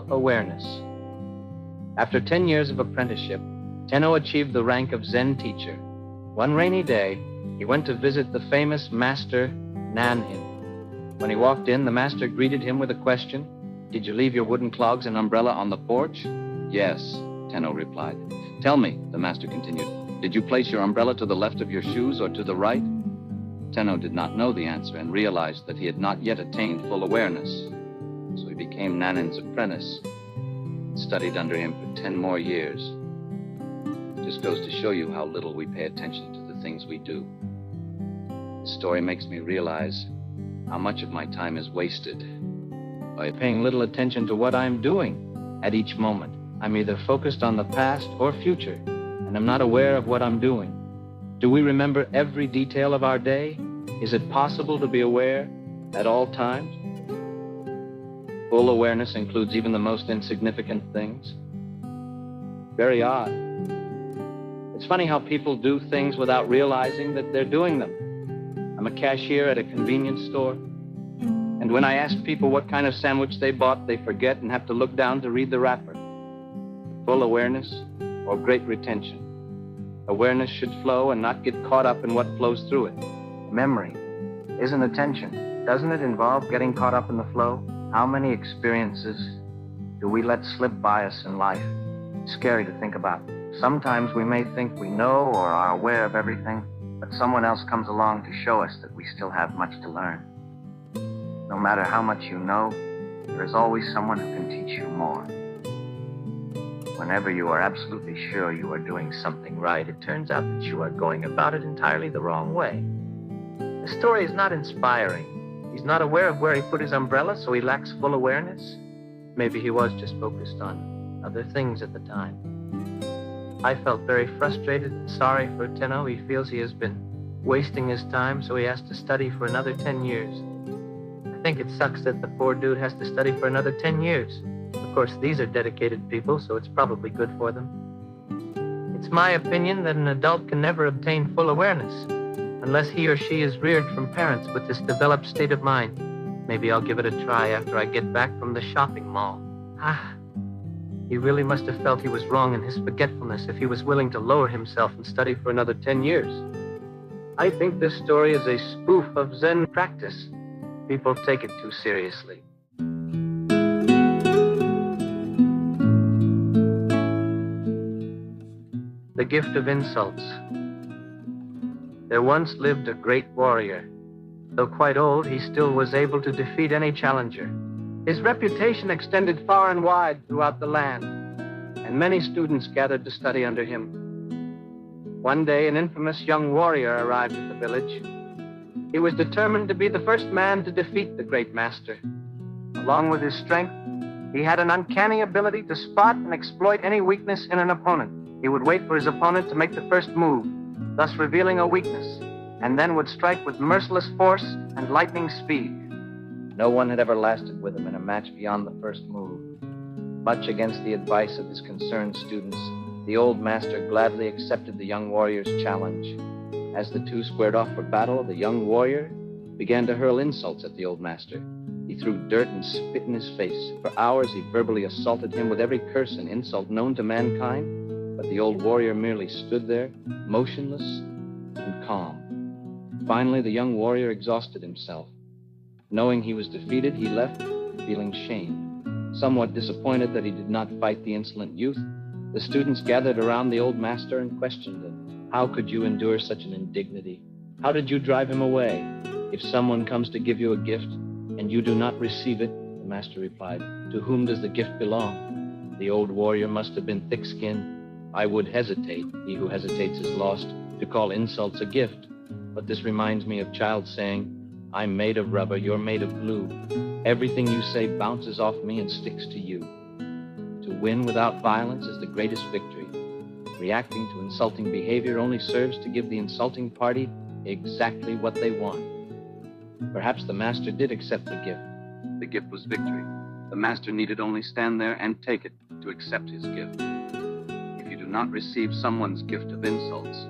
self-awareness. After 10 years of apprenticeship, Tenno achieved the rank of Zen teacher. One rainy day, he went to visit the famous master Nanhin. When he walked in, the master greeted him with a question. "Did you leave your wooden clogs and umbrella on the porch?" "Yes," Tenno replied. "Tell me," the master continued, "did you place your umbrella to the left of your shoes or to the right?" Tenno did not know the answer and realized that he had not yet attained full awareness. So he became Nannin's apprentice and studied under him for 10 more years. It just goes to show you how little we pay attention to the things we do. This story makes me realize how much of my time is wasted by paying little attention to what I'm doing at each moment. I'm either focused on the past or future, and I'm not aware of what I'm doing. Do we remember every detail of our day? Is it possible to be aware at all times? Full awareness includes even the most insignificant things. Very odd. It's funny how people do things without realizing that they're doing them. I'm a cashier at a convenience store, and when I ask people what kind of sandwich they bought, they forget and have to look down to read the wrapper. Full awareness or great retention. Awareness should flow and not get caught up in what flows through it. Memory isn't attention. Doesn't it involve getting caught up in the flow? How many experiences do we let slip by us in life? It's scary to think about. Sometimes we may think we know or are aware of everything, but someone else comes along to show us that we still have much to learn. No matter how much you know, there is always someone who can teach you more. Whenever you are absolutely sure you are doing something right, it turns out that you are going about it entirely the wrong way. The story is not inspiring. He's not aware of where he put his umbrella, so he lacks full awareness. Maybe he was just focused on other things at the time. I felt very frustrated and sorry for Tenno. He feels he has been wasting his time, so he has to study for another 10 years. I think it sucks that the poor dude has to study for another 10 years. Of course, these are dedicated people, so it's probably good for them. It's my opinion that an adult can never obtain full awareness unless he or she is reared from parents with this developed state of mind. Maybe I'll give it a try after I get back from the shopping mall. He really must have felt he was wrong in his forgetfulness if he was willing to lower himself and study for another 10 years. I think this story is a spoof of Zen practice. People take it too seriously. The gift of insults. There once lived a great warrior. Though quite old, he still was able to defeat any challenger. His reputation extended far and wide throughout the land, and many students gathered to study under him. One day, an infamous young warrior arrived at the village. He was determined to be the first man to defeat the great master. Along with his strength, he had an uncanny ability to spot and exploit any weakness in an opponent. He would wait for his opponent to make the first move, thus revealing a weakness, and then would strike with merciless force and lightning speed. No one had ever lasted with him in a match beyond the first move. Much against the advice of his concerned students, the old master gladly accepted the young warrior's challenge. As the two squared off for battle, the young warrior began to hurl insults at the old master. He threw dirt and spit in his face. For hours, he verbally assaulted him with every curse and insult known to mankind, but the old warrior merely stood there, motionless and calm. Finally, the young warrior exhausted himself. Knowing he was defeated, he left, feeling shamed. Somewhat disappointed that he did not fight the insolent youth, the students gathered around the old master and questioned him. How could you endure such an indignity? How did you drive him away? If someone comes to give you a gift and you do not receive it, the master replied, to whom does the gift belong? The old warrior must have been thick-skinned. I would hesitate, he who hesitates is lost, to call insults a gift. But this reminds me of Child's saying, I'm made of rubber, you're made of glue. Everything you say bounces off me and sticks to you. To win without violence is the greatest victory. Reacting to insulting behavior only serves to give the insulting party exactly what they want. Perhaps the master did accept the gift. The gift was victory. The master needed only stand there and take it to accept his gift. If you do not receive someone's gift of insults,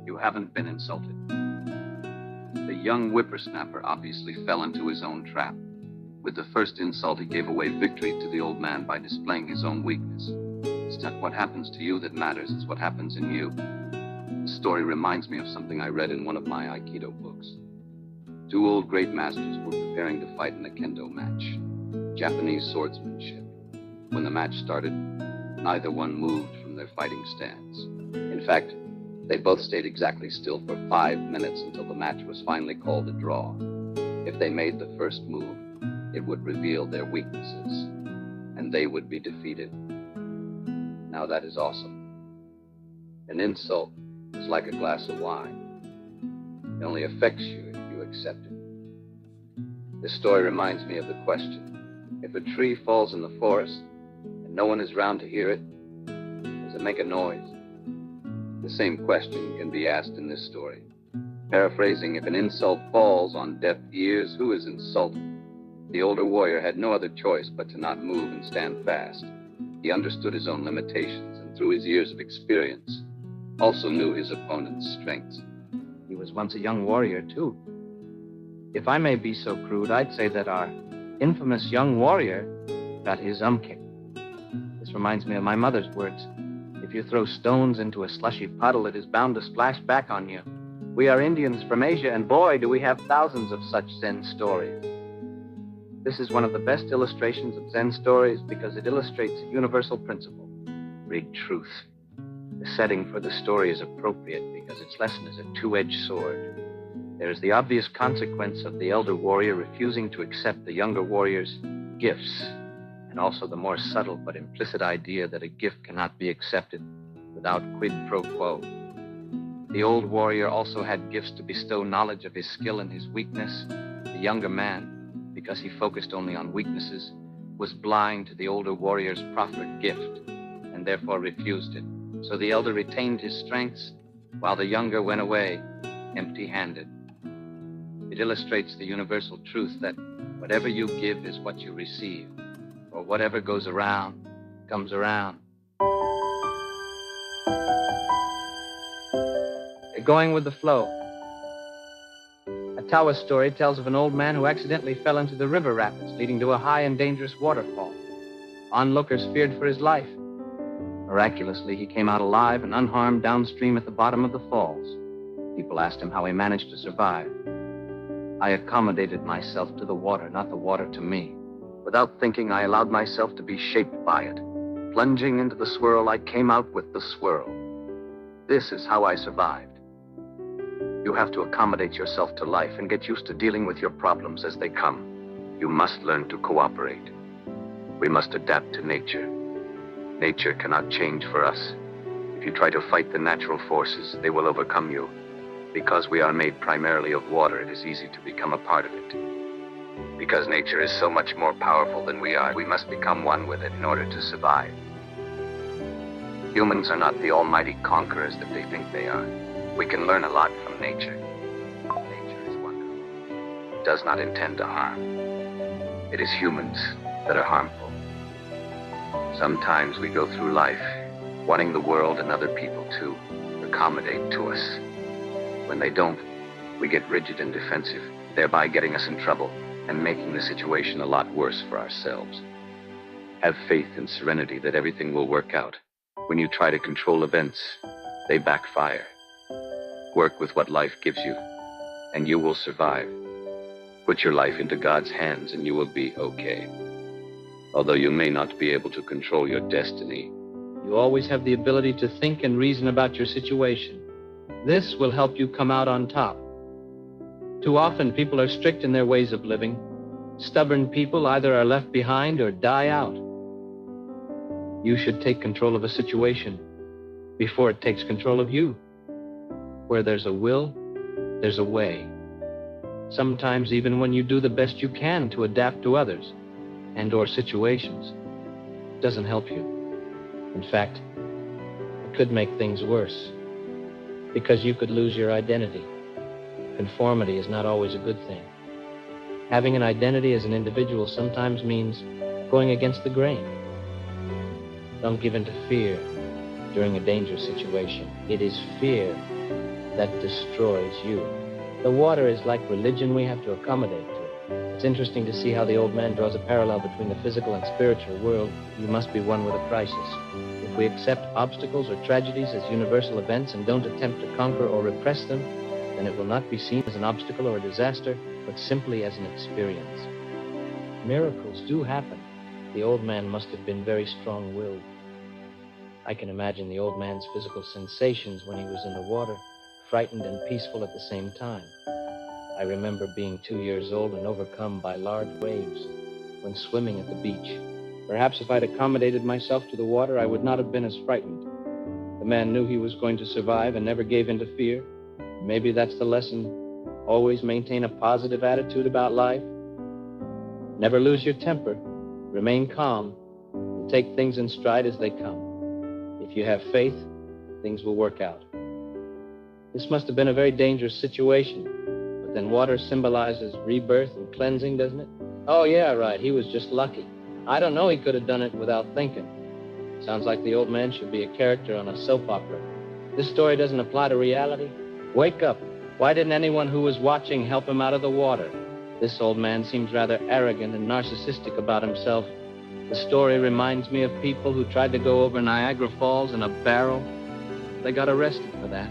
you haven't been insulted. The young whippersnapper obviously fell into his own trap. With the first insult, he gave away victory to the old man by displaying his own weakness. It's not what happens to you that matters, it's what happens in you. The story reminds me of something I read in one of my Aikido books. Two old great masters were preparing to fight in a kendo match, Japanese swordsmanship. When the match started, neither one moved from their fighting stance. In fact, they both stayed exactly still for 5 minutes until the match was finally called a draw. If they made the first move, it would reveal their weaknesses, and they would be defeated. Now that is awesome. An insult is like a glass of wine. It only affects you if you accept it. This story reminds me of the question: if a tree falls in the forest and no one is around to hear it, does it make a noise? The same question can be asked in this story. Paraphrasing, if an insult falls on deaf ears, who is insulted? The older warrior had no other choice but to not move and stand fast. He understood his own limitations and through his years of experience also knew his opponent's strengths. He was once a young warrior, too. If I may be so crude, I'd say that our infamous young warrior got his kicked. This reminds me of my mother's words. If you throw stones into a slushy puddle, it is bound to splash back on you. We are Indians from Asia, and boy, do we have thousands of such Zen stories. This is one of the best illustrations of Zen stories because it illustrates a universal principle. Read truth. The setting for the story is appropriate because its lesson is a two-edged sword. There is the obvious consequence of the elder warrior refusing to accept the younger warrior's gifts, and also the more subtle but implicit idea that a gift cannot be accepted without quid pro quo. The old warrior also had gifts to bestow knowledge of his skill and his weakness. The younger man, because he focused only on weaknesses, was blind to the older warrior's proffered gift and therefore refused it. So the elder retained his strengths while the younger went away empty-handed. It illustrates the universal truth that whatever you give is what you receive, or whatever goes around comes around. Going with the flow. A Taoist story tells of an old man who accidentally fell into the river rapids, leading to a high and dangerous waterfall. Onlookers feared for his life. Miraculously, he came out alive and unharmed downstream at the bottom of the falls. People asked him how he managed to survive. I accommodated myself to the water, not the water to me. Without thinking, I allowed myself to be shaped by it. Plunging into the swirl, I came out with the swirl. This is how I survived. You have to accommodate yourself to life and get used to dealing with your problems as they come. You must learn to cooperate. We must adapt to nature. Nature cannot change for us. If you try to fight the natural forces, they will overcome you. Because we are made primarily of water, it is easy to become a part of it. Because nature is so much more powerful than we are, we must become one with it in order to survive. Humans are not the almighty conquerors that they think they are. We can learn a lot from nature. Nature is wonderful. It does not intend to harm. It is humans that are harmful. Sometimes we go through life wanting the world and other people to accommodate to us. When they don't, we get rigid and defensive, thereby getting us in trouble and making the situation a lot worse for ourselves. Have faith and serenity that everything will work out. When you try to control events, they backfire. Work with what life gives you, and you will survive. Put your life into God's hands, and you will be okay. Although you may not be able to control your destiny, you always have the ability to think and reason about your situation. This will help you come out on top. Too often, people are strict in their ways of living. Stubborn people either are left behind or die out. You should take control of a situation before it takes control of you. Where there's a will, there's a way. Sometimes even when you do the best you can to adapt to others and/or situations, it doesn't help you. In fact, it could make things worse because you could lose your identity. Conformity is not always a good thing. Having an identity as an individual sometimes means going against the grain. Don't give in to fear during a dangerous situation. It is fear that destroys you. The water is like religion. We have to accommodate to it. It's interesting to see how the old man draws a parallel between the physical and spiritual world. You must be one with a crisis. If we accept obstacles or tragedies as universal events and don't attempt to conquer or repress them, then it will not be seen as an obstacle or a disaster, but simply as an experience. Miracles do happen. The old man must have been very strong-willed. I can imagine the old man's physical sensations when he was in the water, frightened and peaceful at the same time. I remember being 2 years old and overcome by large waves when swimming at the beach. Perhaps if I'd accommodated myself to the water, I would not have been as frightened. The man knew he was going to survive and never gave in to fear. Maybe that's the lesson. Always maintain a positive attitude about life. Never lose your temper. Remain calm and take things in stride as they come. If you have faith, things will work out. This must have been a very dangerous situation, but then water symbolizes rebirth and cleansing, doesn't it? Oh, yeah, right. He was just lucky. I don't know, he could have done it without thinking. Sounds like the old man should be a character on a soap opera. This story doesn't apply to reality. Wake up. Why didn't anyone who was watching help him out of the water? This old man seems rather arrogant and narcissistic about himself. The story reminds me of people who tried to go over Niagara Falls in a barrel. They got arrested for that.